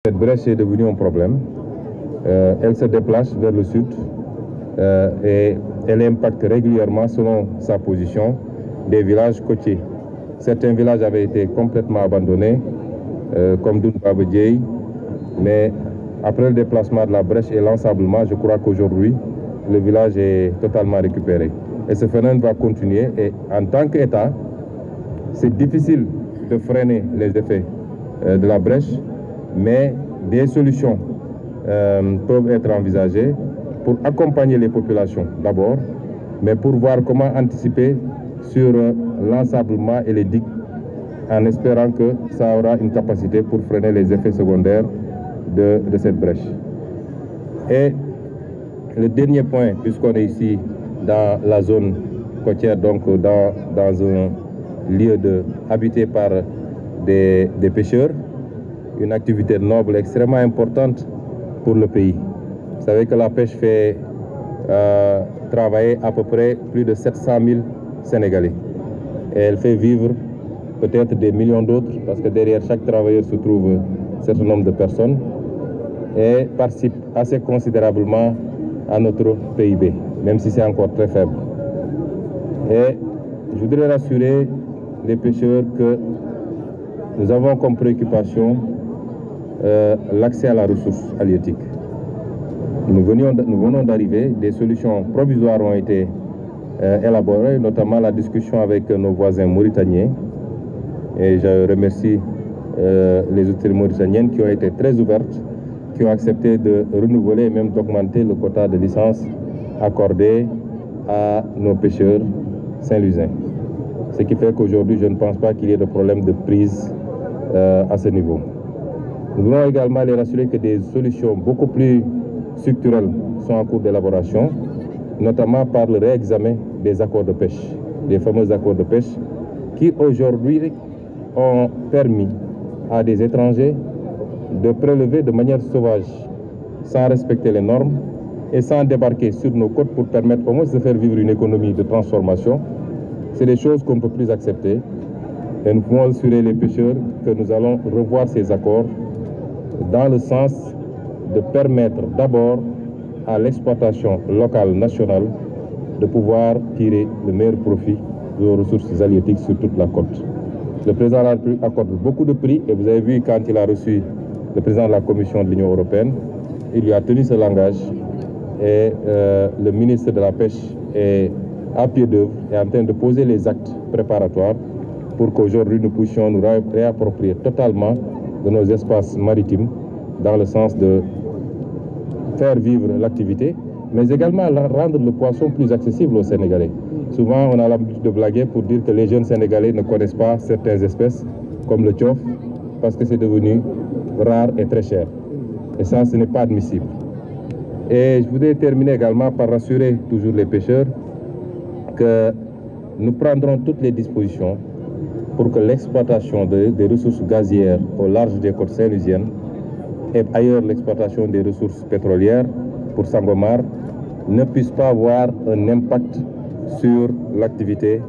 Cette brèche est devenue un problème. Elle se déplace vers le sud et elle impacte régulièrement, selon sa position, des villages côtiers. Certains villages avaient été complètement abandonnés, comme Dounbabedjei, mais après le déplacement de la brèche et l'ensablement, je crois qu'aujourd'hui, le village est totalement récupéré. Et ce phénomène va continuer et en tant qu'État, c'est difficile de freiner les effets de la brèche, mais des solutions peuvent être envisagées pour accompagner les populations d'abord, mais pour voir comment anticiper sur l'ensablement et les digues, en espérant que ça aura une capacité pour freiner les effets secondaires de cette brèche. Et le dernier point, puisqu'on est ici dans la zone côtière, donc dans un lieu habité par des pêcheurs, une activité noble extrêmement importante pour le pays. Vous savez que la pêche fait travailler à peu près plus de 700 000 Sénégalais. Et elle fait vivre peut-être des millions d'autres, parce que derrière chaque travailleur se trouve un certain nombre de personnes, et participe assez considérablement à notre PIB, même si c'est encore très faible. Et je voudrais rassurer les pêcheurs que nous avons comme préoccupation l'accès à la ressource halieutique. Nous venons d'arriver, des solutions provisoires ont été élaborées, notamment la discussion avec nos voisins mauritaniens. Et je remercie les autorités mauritaniennes qui ont été très ouvertes, qui ont accepté de renouveler et même d'augmenter le quota de licences accordé à nos pêcheurs saint-louisiens. Ce qui fait qu'aujourd'hui, je ne pense pas qu'il y ait de problème de prise à ce niveau. Nous voulons également les rassurer que des solutions beaucoup plus structurelles sont en cours d'élaboration, notamment par le réexamen des accords de pêche, les fameux accords de pêche, qui aujourd'hui ont permis à des étrangers de prélever de manière sauvage, sans respecter les normes et sans débarquer sur nos côtes pour permettre au moins de faire vivre une économie de transformation. C'est des choses qu'on ne peut plus accepter. Et nous pouvons assurer les pêcheurs que nous allons revoir ces accords dans le sens de permettre d'abord à l'exploitation locale nationale de pouvoir tirer le meilleur profit aux ressources halieutiques sur toute la côte. Le président de la République accorde beaucoup de prix et vous avez vu quand il a reçu le président de la Commission de l'Union européenne, il lui a tenu ce langage et le ministre de la Pêche est à pied d'œuvre et en train de poser les actes préparatoires pour qu'aujourd'hui nous puissions nous réapproprier totalement de nos espaces maritimes dans le sens de faire vivre l'activité, mais également rendre le poisson plus accessible aux Sénégalais. Souvent, on a l'habitude de blaguer pour dire que les jeunes Sénégalais ne connaissent pas certaines espèces, comme le tchof, parce que c'est devenu rare et très cher. Et ça, ce n'est pas admissible. Et je voudrais terminer également par rassurer toujours les pêcheurs que nous prendrons toutes les dispositions pour que l'exploitation des ressources gazières au large des côtes saint-louisiennes et ailleurs l'exploitation des ressources pétrolières pour Sangomar ne puisse pas avoir un impact sur l'activité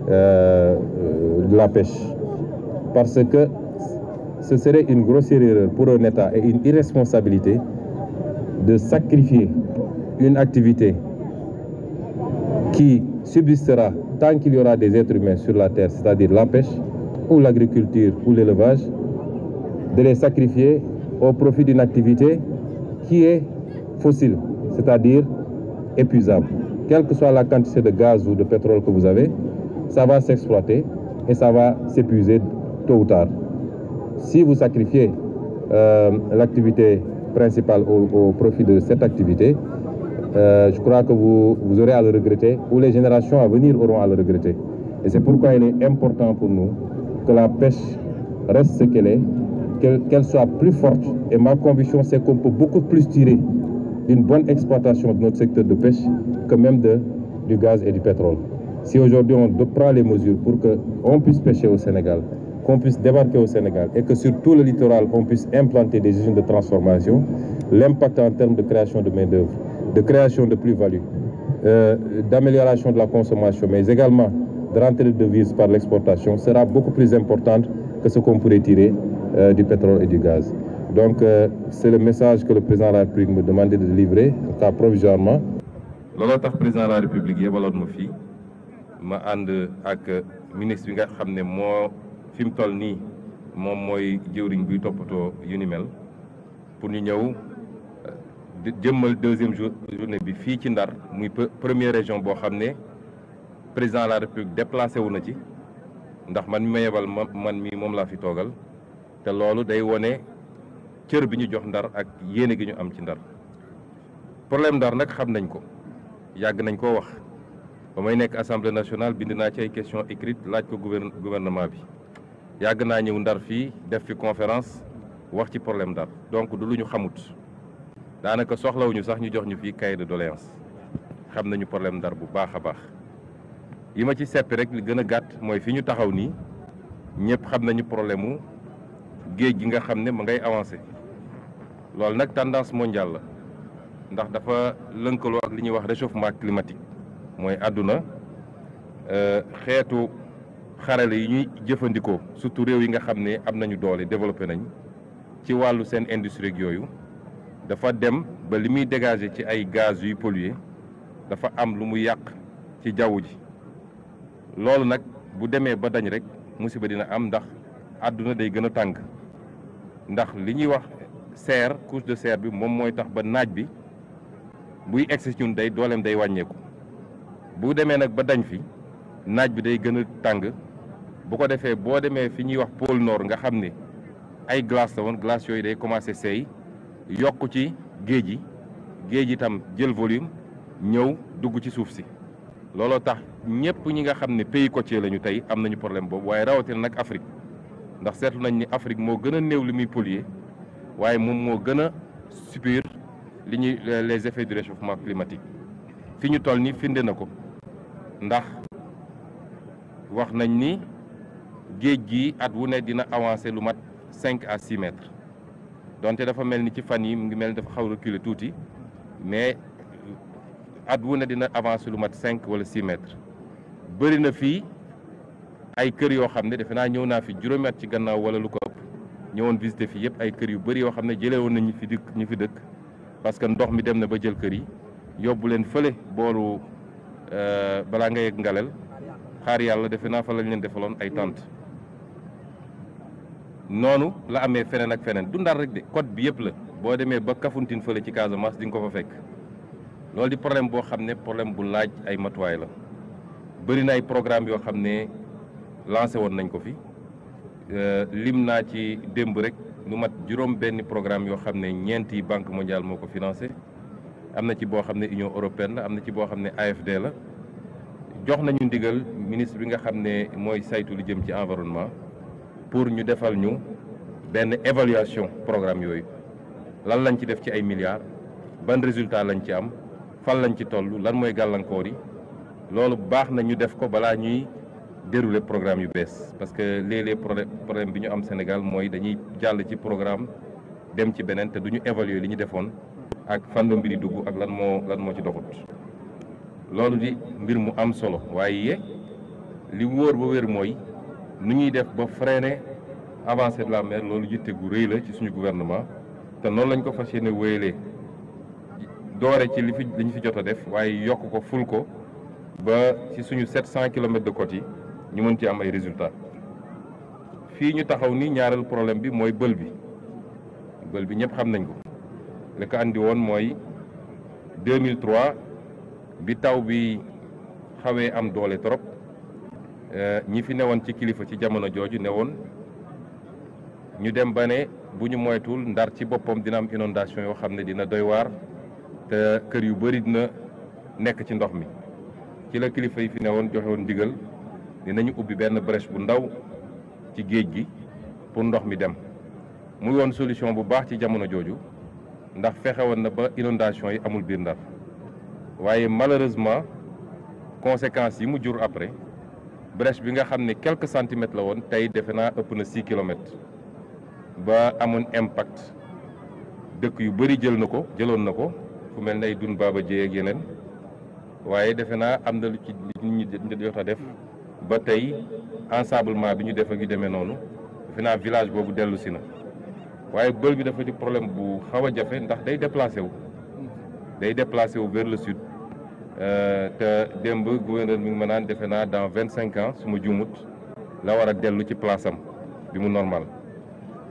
de la pêche. Parce que ce serait une grossière erreur pour un État et une irresponsabilité de sacrifier une activité qui subsistera tant qu'il y aura des êtres humains sur la terre, c'est-à-dire la pêche ou l'agriculture ou l'élevage, de les sacrifier au profit d'une activité qui est fossile, c'est-à-dire épuisable. Quelle que soit la quantité de gaz ou de pétrole que vous avez, ça va s'exploiter et ça va s'épuiser tôt ou tard. Si vous sacrifiez l'activité principale au profit de cette activité, je crois que vous aurez à le regretter, ou les générations à venir auront à le regretter. Et c'est pourquoi il est important pour nous que la pêche reste ce qu'elle est, qu'elle soit plus forte. Et ma conviction, c'est qu'on peut beaucoup plus tirer d'une bonne exploitation de notre secteur de pêche que même du gaz et du pétrole. Si aujourd'hui on prend les mesures pour qu'on puisse pêcher au Sénégal, qu'on puisse débarquer au Sénégal et que sur tout le littoral, on puisse implanter des usines de transformation, l'impact en termes de création de main-d'œuvre, de création de plus-value, d'amélioration de la consommation, mais également de rentrée de devises par l'exportation sera beaucoup plus importante que ce qu'on pourrait tirer du pétrole et du gaz. Donc c'est le message que le président de la République me demandait de livrer, en cas provisoirement. looloo tax président de la République yebaloon ma fii ma ànd ak ministre bi nga xam ne moo fi mu toll nii moom mooy jëwriñ buy toppatoo yu ni mel pour ñu ñëw jëmmal deuxième journée bi fii ci Ndar muy première région boo xam ne président de la République déplacé wu na ci ndax man mi ma yebal man mi moom laa fi toogal te loolu day wone cër bi ñu jox Ndar ak yéene gi ñu am ci Ndar problème Ndar nag xam nañ ko yàgg nañ koo wax ba may nekk assemblée nationale bind naa ci ay questions écrites laaj ko gouvernement bi yàgg naa ñëw Ndar fii def fi conférence wax ci problème Ndar donc du lu ñu xamut daanaka soxlawuñu sax ñu jox ñu fii cahier de doléance xam nañu problème Ndar bu baax a baax yi ma ci seppi rek li gën a gàtt mooy fi ñu taxaw nii ñëpp xam nañu problème mu géej gi nga xam ne ma ngay avancé loolu nag tendance mondiale la ndax dafa lënkaloo ak li ñuy wax réchauffement climatique mooy àdduna xeetu xarale yi ñuy jëfandikoo surtout réew yi nga xam ne am nañu doole développé nañ ci wàllu seen industrie yooyu dafa dem ba li muy dégager ci ay gaz yuy polluer dafa am lu mu yàq ci jaww ji loolu nag bu demee ba dañ rek musiba dina am ndax àdduna day gën a tàng ndax li ñuy wax serre couche de serre bi moom mooy tax ba naaj bi buy egsi ñun day dooleem day wàññeeku bu demee nag ba dañ fi naaj bi day gën a tàng bu ko defee boo demee fi ñuy wax pôle nord nga xam ne ay glace la woon glace yooyu day commencé seey yokk ci géej gi itam jël volume ñëw dugg ci suuf si looloo tax ñëpp ñi nga xam ne pays côtier lañu tey am nañu problème boobu waaye rawatina nag Afrique ndax seetlu nañ ni Afrique moo gën a néew li muy polluer waaye moom moo gën a subir li ñuy les effets du réchauffement climatique fi ñu toll ni finde na ko ndax wax nañ ni géej gi at wu ne dina avancer lu mat 5 à 6 mètres donte dafa mel ni ci fan yi mu ngi mel ni dafa xaw reculer tuuti mais at wu ne dina avancer lu mat 5 wala 6 mètres bëri na fii ay kër yoo xam ne defe naa ñëw naa fi juróomi at ci gannaaw wala lu ko ëpp ñëwoon visiter fii yëpp ay kër yu bëri yoo xam ne jëlee woon na ñu fi dëkk parce que ndox mi dem na ba jël kër yi yóbbu leen fële booru balaa nga yegg Ngalel xaar yàlla defe naa fa lañ leen defaloon ay tente noonu la amee feneen ak feneen du Ndar rek de côte bi yëpp la boo demee ba Kafountine fële ci Casamance di nga ko fa fekk loolu di problème boo xam ne problème bu laaj ay matuwaay la bëri na ay programme yoo xam ne lancé woon nañ ko fi lim naa ci démb rek lu mat juróom benn programme yoo xam ne ñeenti banque mondiale moo ko financé am na ci boo xam ne Union européenne la am na ci boo xam ne AFD la jox nañu ndigal ministre bi nga xam ne mooy saytu lu jëm ci environnement pour ñu defal ñu benn évaluation programme yooyu lan lañ ci def ci ay milliards ban résultat lañ ci am fan lañ ci toll lan mooy gàllankoor yi loolu baax na ñu def ko balaa ñuy dérouler programme yu bees parce que léeg-léeg problème bi ñu am Sénégal mooy dañuy jàll ci programme dem ci beneen te du ñu évaluer li ñu defoon ak fan la mbiri dugg ak lan moo ci doxut loolu di mbir mu am solo waaye li wóor ba wér mooy nu ñuy def ba freiner avancée de la mer loolu yitte gu rëy la ci suñu gouvernement te noonu lañ ko fas yéene wéyalee doore ci li ñu fi jot a def waaye yokk ko ful ko ba ci suñu 700 kilomètres de côte yi ñu mën ci am ay résultats fii ñu taxaw ni ñaareelu problème bi mooy bël bi ñëpp xam nañ ko li ko andi woon mooy 2003 bi taw bi xawee am doole trop ñi fi newoon ci kilifa ci jamono jooju newoon ñu dem ba ne bu ñu moytul Ndar ci boppam dina am inondation yoo xam ne dina doy waar te kër yu bëri dina nekk ci ndox mi ci la kilifa yi fi newoon joxe woon ndigal dinañu ubbi benn brèche bu ndaw ci géej gi pour ndox mi dem muy woon solution bu baax ci jamono jooju ndax fexe woon na ba inondation yi amul biir Ndar waaye malheureusement conséquences yi mu jur après brèche bi nga xam ne quelques centimètres la woon tey defe naa ëpp na 6 kilomètres ba amoon impact dëkk yu bëri jëloon na ko fu mel ne ay Dun Baba Dieye ak yeneen waaye defe naa am na lu ci nit ñi jot a def ba tey ensablement bi ñu def ak yu demee noonu defe naa village boobu dellu si na waaye bël bi dafa di problème bu xaw a jafe ndax day déplacé wu vers le sud te démb gouverneur mi ngi ma naan defe naa dans 25 ans su ma juumut la war a dellu ci place am bi mu normal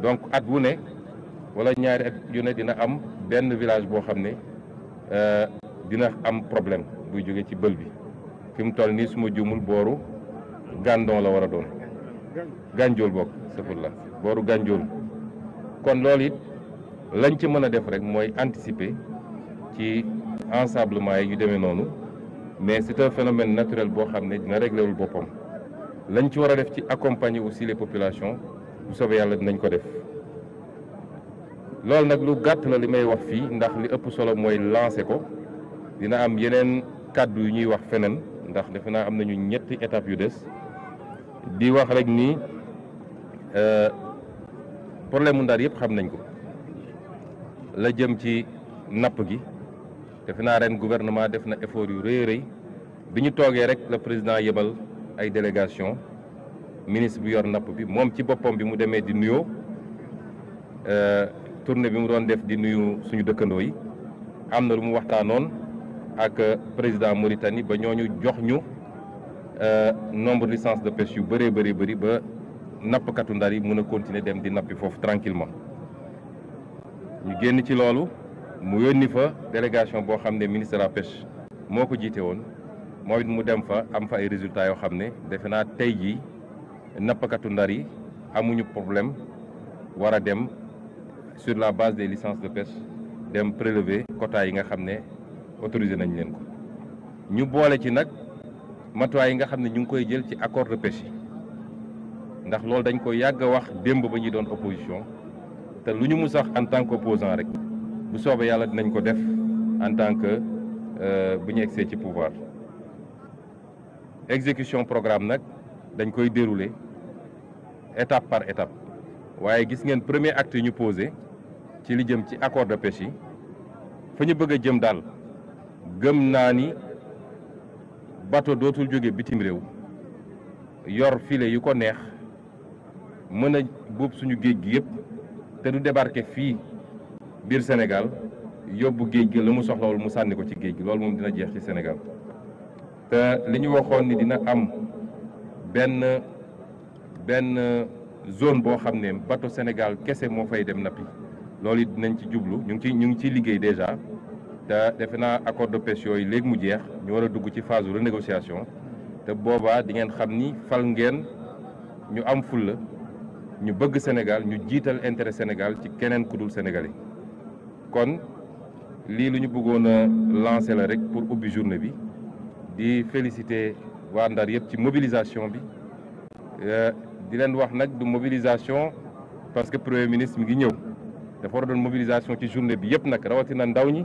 donc at wu ne wala ñaari at yu ne dina am benn village boo xam ne dina am problème buy jóge ci bël bi fi mu toll nii su ma juumul booru Gandon la war a doon Ganjool bokk safur la booru Ganjool kon loolu it lañ ci mën a def rek mooy anticiper ci ensablement yi yu demee noonu mais c'est un phénomène naturel boo xam ne dina réglé wul boppam lañ ci war a def ci accompagner aussi les populations bu soobee yàlla dinañ ko def loolu nag lu gàtt la li may wax fii ndax li ëpp solo mooy lancer ko dina am yeneen kàddu yu ñuy wax feneen ndax defe naa am nañu ñetti étapes yu des di wax rek ni problème mu Ndar yëpp xam nañ ko la jëm ci napp gi defe naa ren gouvernement def na effort yu rëy rëy bi ñu toogee rek le président yebal ay délégation ministre bi yor napp bi moom ci boppam bi mu demee di nuyoo tournée bi mu doon def di nuyu suñu dëkkandoo yi am na lu mu waxtaanoon ak président Mauritanie ba ñooñu jox ñu nombre de licence de pêche yu bëree bëri ba nappkatu Ndar yi mën a continuer dem di nappi foofu tranquillement ñu génn ci loolu mu yónni fa délégation boo xam ne ministre de la pêche moo ko jiite woon moom it mu dem fa am fa ay résultats yoo xam ne defe naa tey jii nappkatu Ndar yi amuñu problème war a dem sur la base des licences de pêche dem prélever quotas yi nga xam ne autorisé nañ leen ko ñu boole ci nag matuwaay yi nga xam ne ñu ngi koy jël ci accord de pêche yi ndax loolu dañ ko yàgg a wax démb ba ñuy doon opposition te lu ñu mus wax en tant qu'opposant rek bu soobee yàlla dinañ ko def en tant que bu ñu egsee ci pouvoir exécution programme nag dañ koy dérouler étape par étape waaye gis ngeen premier acte yi ñu posé ci li jëm ci accord de pêche yi fa ñu bëgg a jëm daal gëm naa ni bateau dootul jóge bitim réew yor filet yu ko neex mën a buub suñu géej gi yëpp te du débarquer fii biir Sénégal yóbbu géej gi la mu soxlawul mu sànni ko ci géej gi loolu moom dina jeex ci Sénégal te li ñu waxoon ni dina am benn zone boo xam ne bateau Sénégal kese moo fay dem nappi loolu it dinañ ci jublu ñu ngi ciy liggéey déjà te defe naa accord de pêche yooyu léegi mu jeex ñu war a dugg ci phase renégociation te boobaa di ngeen xam ni fal ngeen ñu am fulla ñu bëgg Sénégal ñu jiital intérêt Sénégal ci keneen ku dul Sénégalais kon lii lu ñu bëggoon a lancer la rek pour ubbi journée bi di féliciter waa Ndar yëpp ci mobilisation bi di leen wax nag du mobilisation parce que premier ministre mi ngi ñëw dafa war a doon mobilisation ci journée bi yëpp nag rawatina ndaw ñi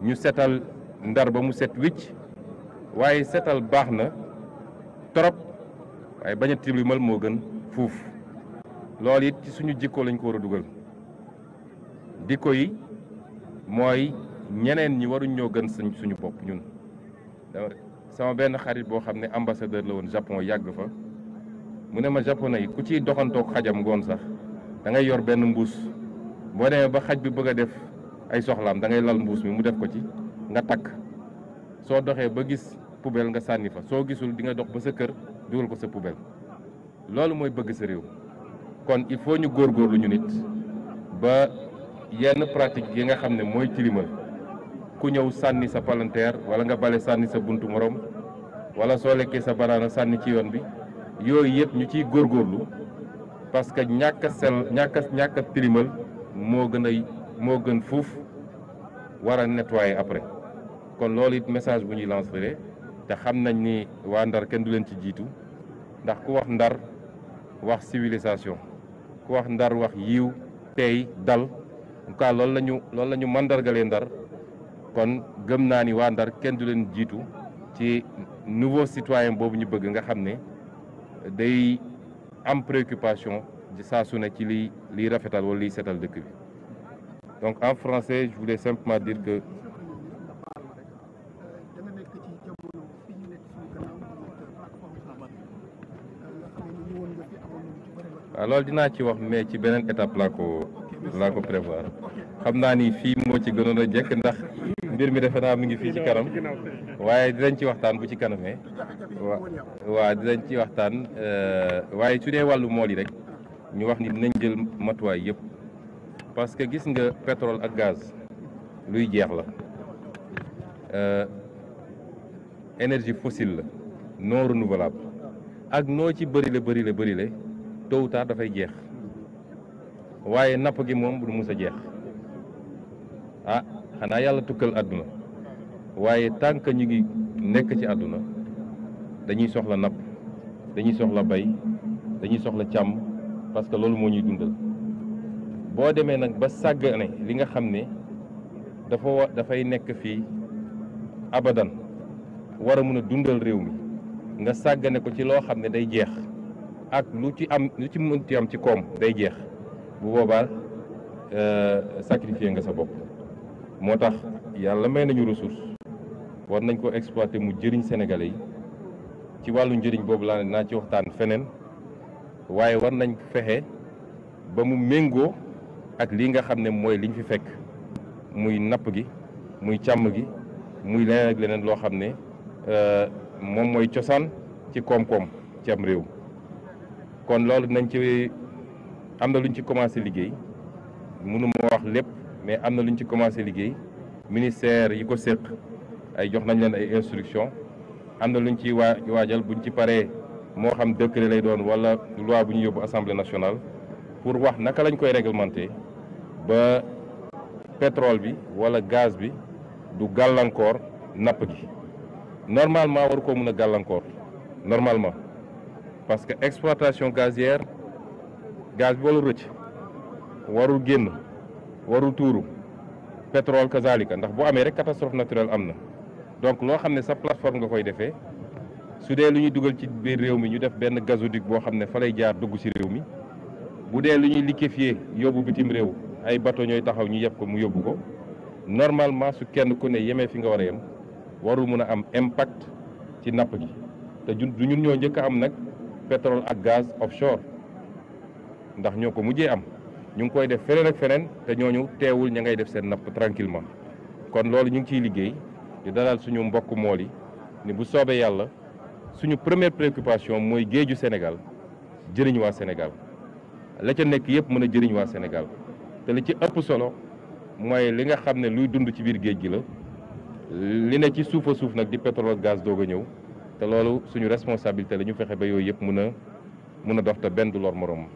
ñu setal Ndar ba mu set wicc waaye setal baax na trop waaye bañ a tilimal moo gën fuuf loolu it ci suñu jikko lañ ko war a dugal jikko yi mooy ñeneen ñi waruñ ñoo gën suñu bopp ñun sama benn xarit boo xam ne ambassadeur la woon Japon yàgg fa mu ne ma japonais yi ku ciy doxantoog xajam ngoon sax da ngay yor benn mbuus boo demee ba xaj bi bëgg a def ay soxlaam da ngay lal mbuus mi mu def ko ci nga takk soo doxee ba gis poubelle nga sànni fa soo gisul di nga dox ba sa kër dugal ko sa poubelle loolu mooy bëgg sa réew kon il faut ñu góorgóorlu ñu nit ba yenn pratique yi nga xam ne mooy tilimal ku ñëw sànni sa palanteer wala nga bale sànni sa buntu morom wala soo lekkee sa banaana sànni ci yoon bi yooyu yëpp ñu ciy góorgóorlu parce que ñàkk a tilimal moo gën fuuf war a nettoyer après kon loolu it message bu ñuy lancer te xam nañ ni waa Ndar kenn du leen ci jiitu ndax ku wax Ndar wax civilisation ku wax Ndar wax yiw tey dal en tout cas loolu la ñu mandargalee Ndar kon gëm naa ni waa Ndar kenn du leen jiitu ci nouveau citoyen boobu ñu bëgg nga xam ne day am préoccupation saa su ne ci liy rafetal wala liy setal dëkk bi donc en français je voulais simplement dire que loolu dinaa ci wax mais ci beneen étape laa ko prévoir xam naa ni fii moo ci gënoon a jekk ndax mbir mi defe naa mi ngi fii ci kanam waaye dinañ ci waxtaan bu ci kanamee waaw dinañ ci waxtaan waaye su dee wàllu mool yi rek ñu wax ni dinañ jël matuwaay yëpp parce que gis nga pétrole ak gaz luy jeex la énergie fossile la non renouvelable ak noo ci bërile tôt ou tard dafay jeex waaye napp gi moom du mus a jeex xanaa yàlla tukkal àdduna waaye tant que ñu ngi nekk ci àdduna dañuy soxla napp dañuy soxla bay dañuy soxla càmm parce que loolu moo ñuy dundal boo demee nag ba sàggane li nga xam ne dafay nekk fii abadan war a mun a dundal réew mi nga sàggane ko ci loo xam ne day jeex ak lu ci mënti am ci koom day jeex bu boobaa sacrifier nga sa bopp moo tax yàlla may nañu ressource war nañ ko exploiter mu jëriñ sénégalais yi ci wàllu njëriñ boobu laa ne naa ci waxtaan feneen waaye war nañ fexe ba mu méngoo ak lii nga xam ne mooy liñ fi fekk muy napp gi muy càmm gi muy leneen ak leneen loo xam ne moom mooy cosaan ci koom-koom ci am réew kon loolu nañ ci am na luñ ci commencé liggéey mënu ma wax lépp mais am na luñ ci commencé liggéey ministère yi ko séq ay jox nañ leen ay instructions am na luñ ciy waajal buñ ci paree moo xam décret lay doon wala loi bu ñu yóbbu assemblée nationale pour wax naka lañ koy réglementer ba pétrole bi wala gaz bi du gàllankoor napp gi normalement waru ko mën a gàllankoor normalement parce que exploitation gazière gaz bi warul rëcc warul génn warul tuuru pétrole kazalika ndax bu amee rek catastrophe naturelle am na donc loo xam ne sa plateforme nga koy defee su dee lu ñuy dugal ci biir réew mi ñu def benn gazoduc boo xam ne fa lay jaar dugg ci réew mi bu dee lu ñuy liquéfier yóbbu bitim réew ay bateau ñooy taxaw ñu yeb ko mu yóbbu ko normalement su kenn ku ne yemee fi nga war a yem warul mun a am impact ci napp gi te du ñun ñoo njëkk a am nag pétrole ak gaz offshore ndax ñoo ko mujjee am ñu ngi koy def feneen ak feneen te ñooñu teewul ña ngay def seen napp tranquillement kon loolu ñu ngi ciy liggéey di dalal suñu mbokk mool yi ni bu soobee yàlla suñu première préoccupation mooy géeju Sénégal jëriñ waa Sénégal la ca nekk yëpp mën a jëriñ waa Sénégal te li ci ëpp solo mooy li nga xam ne luy dund ci biir géej gi la li ne ci suufa suuf nag di pétrole ak gaz doog a ñëw te loolu suñu responsabilité la ñu fexe ba yooyu yëpp mën a dox te benn du lor moroom